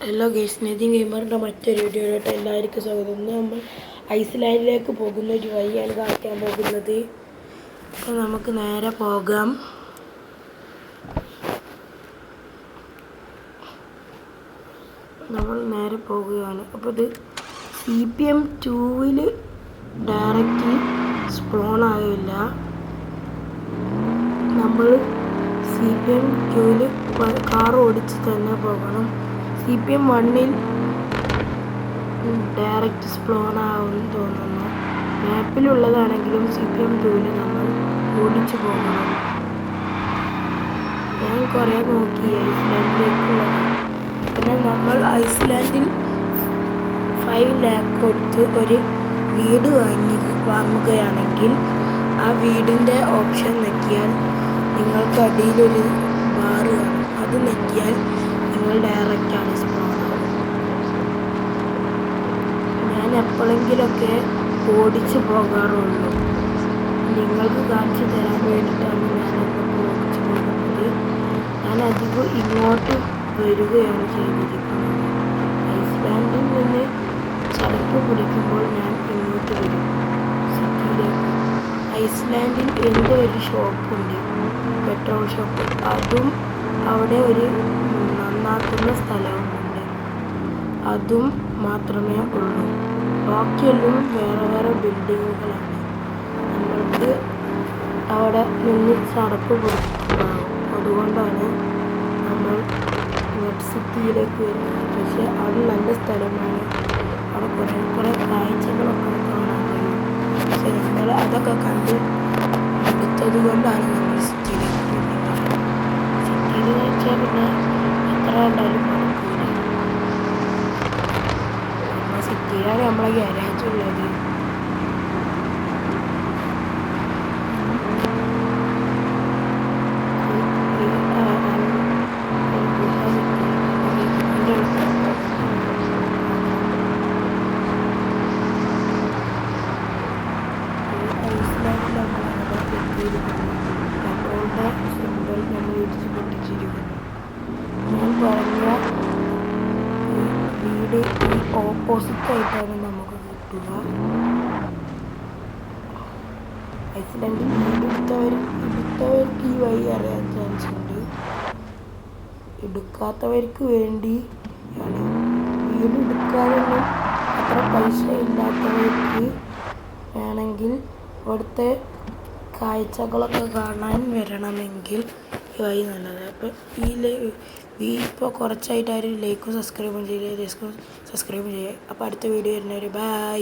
Hello guys, Nitin ഗെയിമറിൻ്റെ മറ്റൊരു വീഡിയോയിലോട്ട് എല്ലാവർക്കും സ്വാഗതം. ഇന്ന് നമ്മൾ ഐസ്ലാൻഡിലേക്ക് പോകുന്ന ഒരു വഴിയാണ് കാണിക്കാൻ പോകുന്നത്. അപ്പോൾ നമുക്ക് നേരെ പോകാം. നമ്മൾ നേരെ പോകുകയാണ്. അപ്പോൾ ഇത് CPM 2-ൽ ഡയറക്റ്റ് സ്പോൺ ആകില്ല. നമ്മൾ CPM 2-ൽ കാർ ഓടിച്ച് തന്നെ പോകണം. CPM 1-ൽ ഡയറക്റ്റ് സ്പോൺ ആവുമെന്ന് തോന്നുന്നു. മാപ്പിലുള്ളതാണെങ്കിലും CPM 2-ൽ നമ്മൾ ഓടിച്ചു പോകണം. ഞാൻ കുറേ നോക്കി ഐസ്ലാൻഡിലേക്കുള്ളത്. പിന്നെ നമ്മൾ ഐസ്ലാൻഡിൽ 5 lakh കൊടുത്ത് ഒരു വീട് വാങ്ങുകയാണെങ്കിൽ ആ വീടിൻ്റെ ഓപ്ഷൻ ഞെക്കിയാൽ നിങ്ങൾക്ക് അടിയിലൊരു ബാറ് കാണും. അത് ഞെക്കിയാൽ നിങ്ങൾ ഡയറക്റ്റാണ് സ്പോൺ ആവും. ഞാൻ എപ്പോഴെങ്കിലൊക്കെ ഓടിച്ചു പോകാറുള്ളൂ. നിങ്ങൾക്ക് കാണിച്ചു തരാൻ വേണ്ടിയിട്ടാണ് ഞാനൊക്കെ ഓടിച്ചു പോകുന്നത്. ഞാൻ അധികം ഇങ്ങോട്ട് വരികയാണ് ചെയ്തിരിക്കുന്നത്. ഐസ്ലാൻഡിൽ നിന്ന് ചടപ്പ് പിടിക്കുമ്പോൾ ഞാൻ ഇങ്ങോട്ട് വരും സിറ്റിയിലേക്ക്. ഐസ്ലാൻഡിൽ എന്തോ ഒരു ഷോപ്പുണ്ട്, പെട്രോൾ ഷോപ്പ്. അതും അവിടെ ഒരു നന്നാക്കുന്ന സ്ഥലവുമുണ്ട്. അതും മാത്രമേ ഉള്ളൂ. ബാക്കിയെല്ലാം വേറെ വേറെ ബിൽഡിങ്ങുകളാണ്. നമ്മൾക്ക് അവിടെ നിന്ന് ചടപ്പ് പിടിക്കുന്നുണ്ടാകും. അതുകൊണ്ടാണ് നമ്മൾ വെബ് സിറ്റിയിലേക്ക് വരുന്നത്. പക്ഷേ അത് നല്ല സ്ഥലമാണ്. അവിടെ കുറേ കാഴ്ചകളൊക്കെ കാണാൻ കഴിയും. പക്ഷെ നമ്മൾ അതൊക്കെ കണ്ട് എടുത്തത് കൊണ്ടാണ് നമ്മൾ സിറ്റിയിലേക്ക് പോകുന്നത്. സിറ്റിയിൽ വെച്ചാൽ പിന്നെ എത്ര കണ്ടാലും മടുക്കില്ല. നമ്മൾ സിറ്റിയിലാണ് നമ്മളെ ഗാരേജ് ഉള്ളത്. പെട്രോളിൻ്റെ സിമ്പിൾ നമ്മൾ ഇടിച്ച് പൊട്ടിച്ചിരിക്കുന്നു. ഞാൻ പറഞ്ഞ വീട് ഈ ഓപ്പോസിറ്റായിട്ടാണ് നമുക്ക് കിട്ടുക. ഐസ്ലാൻഡിൽ വീട് എടുത്തവർക്ക് ഈ വഴി അറിയാൻ ചാൻസ് ഉണ്ട്. എടുക്കാത്തവർക്ക് വേണ്ടിയാണ്. വീട് എടുക്കാനൊന്നും അത്ര പൈസ ഇല്ലാത്തവർക്ക് വേണമെങ്കിൽ ഇവിടുത്തെ കാഴ്ചകളൊക്കെ കാണാൻ വരണമെങ്കിൽ ഈ വഴി നല്ലത്. അപ്പോൾ ഇപ്പോൾ കുറച്ചായിട്ട് ആരും ലൈക്കും സബ്സ്ക്രൈബും ചെയ്യുക. അപ്പോൾ അടുത്ത വീഡിയോ വരുന്നവരെ ബൈ.